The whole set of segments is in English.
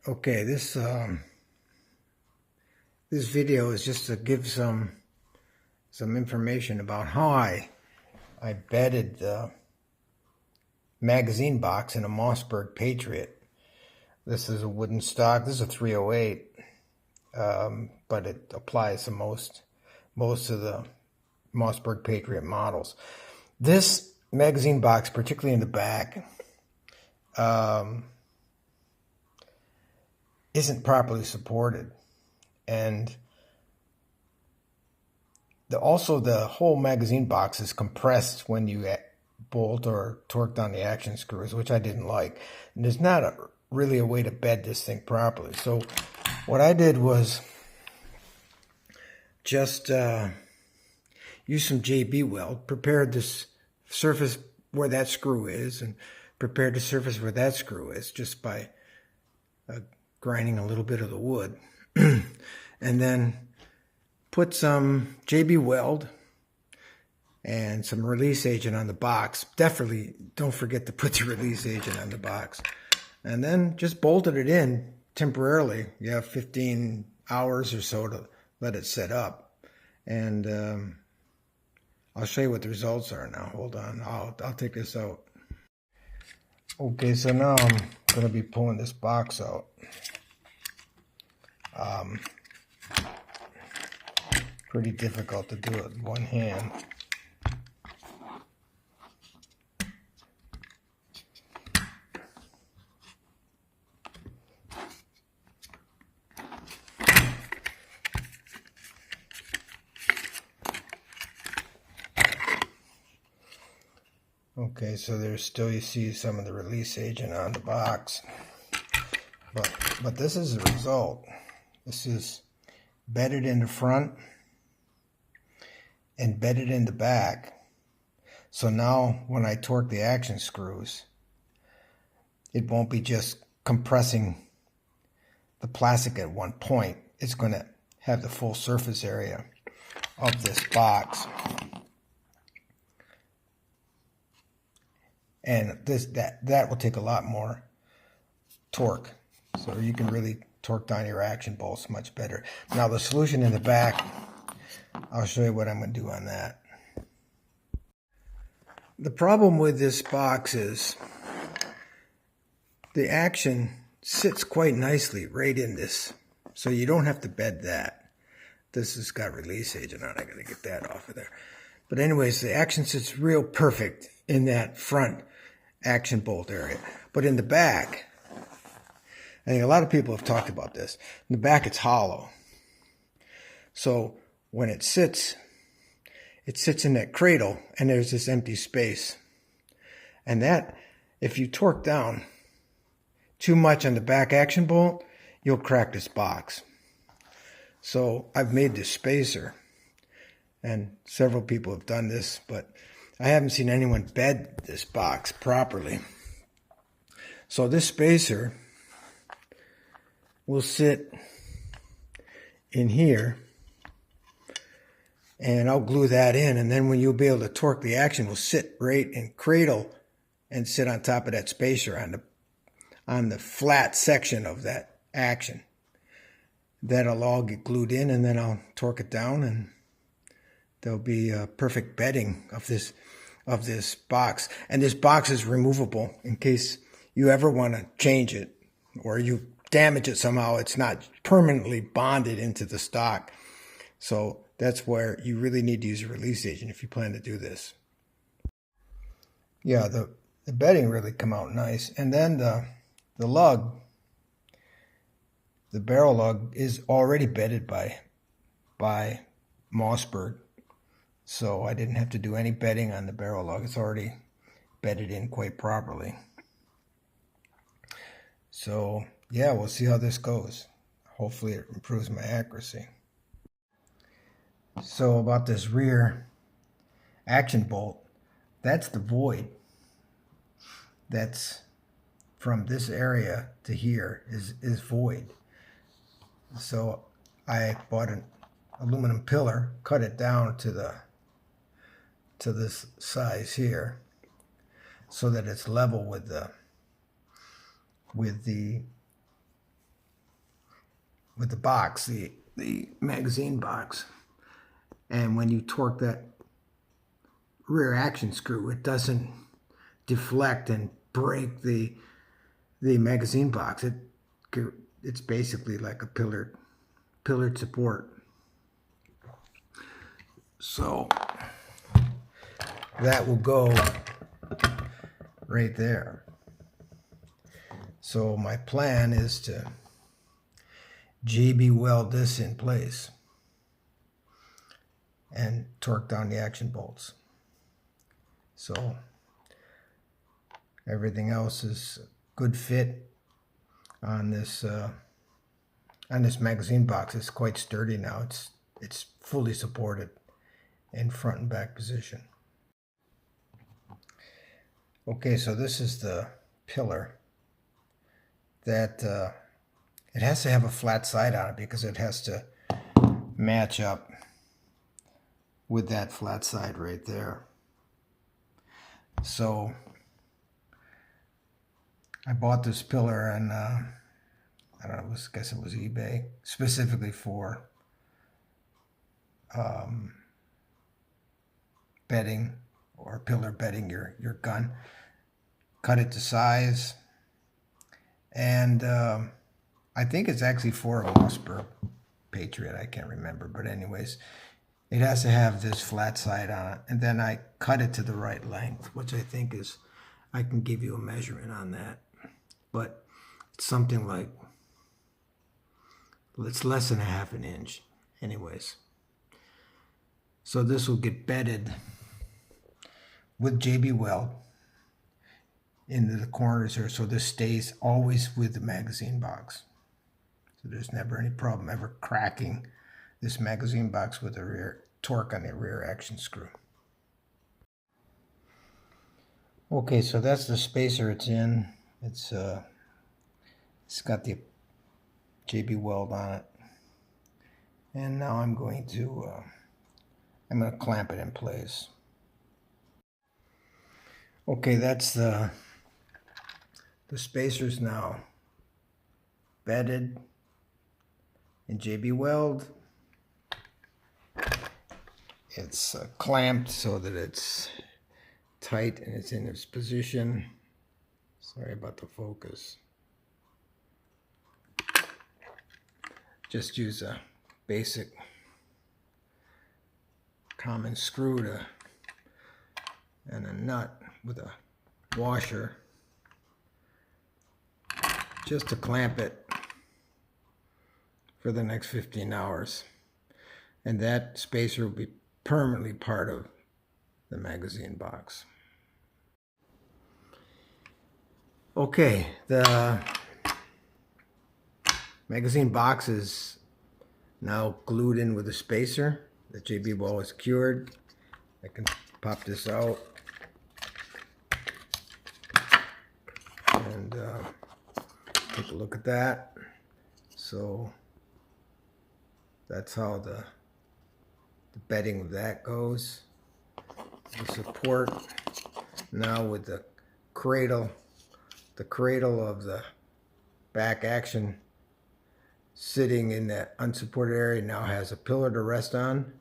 Okay, this video is just to give some information about how I bedded the magazine box in a Mossberg Patriot. This is a wooden stock. This is a 308, but it applies to most of the Mossberg Patriot models. This magazine box, particularly in the back, isn't properly supported, and also the whole magazine box is compressed when you bolt or torque down the action screws, which I didn't like. And there's not really a way to bed this thing properly. So what I did was just use some JB weld, prepared this surface where that screw is, and prepared the surface where that screw is just by grinding a little bit of the wood. And then put some JB weld and some release agent on the box. Definitely don't forget to put the release agent on the box. And then just bolted it in temporarily. You have 15 hours or so to let it set up. And I'll show you what the results are now. Hold on, I'll take this out. Okay, so now I'm going to be pulling this box out. Pretty difficult to do it with one hand. Okay, so there's still, you see some of the release agent on the box, but this is the result. This is bedded in the front and bedded in the back. So now when I torque the action screws, it won't be just compressing the plastic at one point. It's going to have the full surface area of this box. And that will take a lot more torque. So you can really torque down your action bolts much better. Now the solution in the back, I'll show you what I'm going to do on that. The problem with this box is the action sits quite nicely right in this. So you don't have to bed that. This has got release agent on it. I got to get that off of there. But anyways, the action sits real perfect in that front action bolt area. But in the back, I think a lot of people have talked about this. In the back, it's hollow. So when it sits in that cradle, and there's this empty space. And that, if you torque down too much on the back action bolt, you'll crack this box. So I've made this spacer, and several people have done this, but I haven't seen anyone bed this box properly. So this spacer will sit in here, and I'll glue that in, and then when you'll be able to torque the action, will sit right in cradle and sit on top of that spacer on the flat section of that action. That'll all get glued in, and then I'll torque it down, and there'll be a perfect bedding of this box. And this box is removable in case you ever want to change it or you damage it somehow. It's not permanently bonded into the stock. So that's where you really need to use a release agent if you plan to do this. Yeah, the bedding really come out nice. And then the lug, the barrel lug, is already bedded by Mossberg. So I didn't have to do any bedding on the barrel lug. It's already bedded in quite properly. So yeah, we'll see how this goes. Hopefully it improves my accuracy. So about this rear action bolt, that's the void. That's from this area to here is void. So I bought an aluminum pillar, cut it down to this size here, so that it's level with the with the box, the magazine box. And when you torque that rear action screw, it doesn't deflect and break the magazine box. It's basically like a pillared support. So that will go right there. So my plan is to JB weld this in place and torque down the action bolts. So everything else is good fit on this magazine box. It's quite sturdy now. It's fully supported in front and back position. Okay, so this is the pillar that it has to have a flat side on it because it has to match up with that flat side right there. So I bought this pillar and I don't know, I guess it was eBay, specifically for bedding or pillar bedding your gun. Cut it to size, and I think it's actually for a Mossberg Patriot. I can't remember, but anyways, it has to have this flat side on it, and then I cut it to the right length, which I think is, I can give you a measurement on that, but it's something like, it's less than a half an inch anyways. So this will get bedded with JB weld into the corners here, so this stays always with the magazine box. So there's never any problem ever cracking this magazine box with the rear torque on the rear action screw. Okay, so that's the spacer it's in. It's got the JB weld on it, and now I'm going to clamp it in place. Okay, that's the spacer's now bedded in JB weld. It's clamped so that it's tight and it's in its position. Sorry about the focus. Just use a basic common screw and a nut with a washer just to clamp it for the next 15 hours. And that spacer will be permanently part of the magazine box. Okay, the magazine box is now glued in with a spacer. The JB ball is cured. I can pop this out and take a look at that. So that's how the bedding of that goes. The support now with the cradle of the back action sitting in that unsupported area now has a pillar to rest on,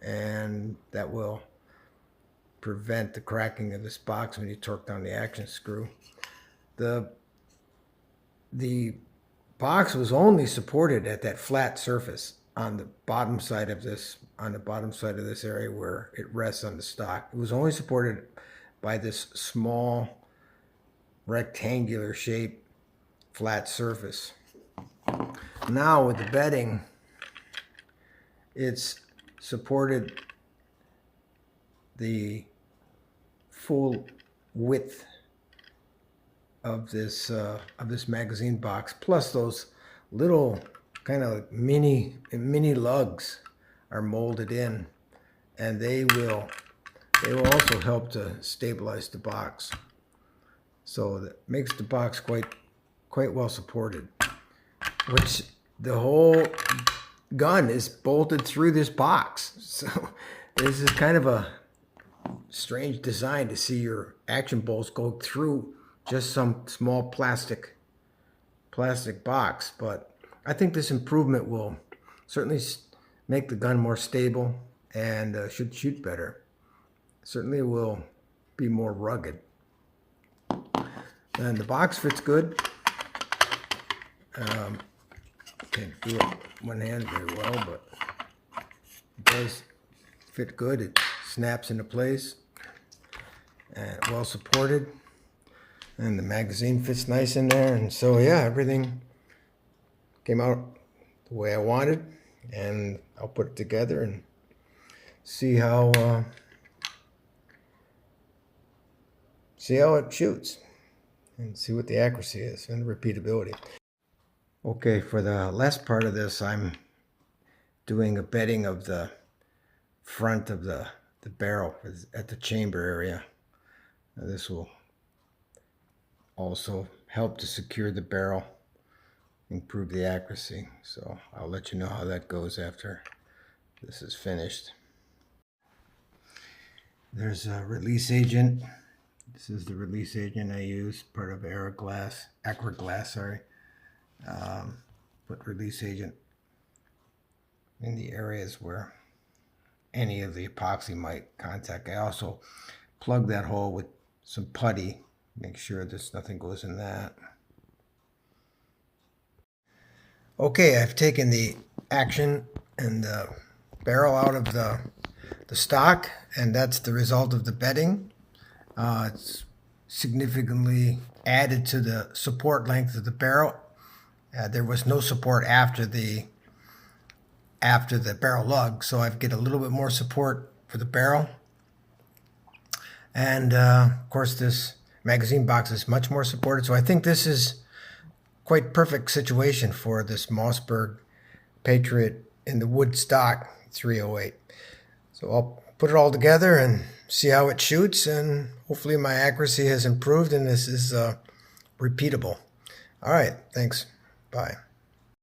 and that will prevent the cracking of this box when you torque down the action screw. The box was only supported at that flat surface on the bottom side of this, area where it rests on the stock. It was only supported by this small rectangular shaped flat surface. Now with the bedding, it's supported the full width of this magazine box, plus those little kind of mini lugs are molded in, and they will also help to stabilize the box. So that makes the box quite well supported, which the whole gun is bolted through this box. So this is kind of a strange design to see your action bolts go through just some small plastic box, but I think this improvement will certainly make the gun more stable and should shoot better. Certainly will be more rugged. And the box fits good. Can't do it one hand very well, but it does fit good. It snaps into place and well supported. And the magazine fits nice in there. And so, yeah, everything came out the way I wanted. And I'll put it together and see how it shoots and see what the accuracy is and the repeatability. Okay, for the last part of this, I'm doing a bedding of the front of the barrel at the chamber area. Now, this will also help to secure the barrel, improve the accuracy. So I'll let you know how that goes after this is finished. There's a release agent. This is the release agent I use, part of Aquaglass, sorry. Put release agent in the areas where any of the epoxy might contact. I also plug that hole with some putty, make sure there's nothing goes in that. Okay, I've taken the action and the barrel out of the stock, and that's the result of the bedding. It's significantly added to the support length of the barrel. There was no support after the barrel lug, so I get a little bit more support for the barrel. And of course, this magazine box is much more supported. So I think this is quite perfect situation for this Mossberg Patriot in the wood stock 308. So I'll put it all together and see how it shoots, and hopefully my accuracy has improved and this is repeatable. All right, thanks. Bye.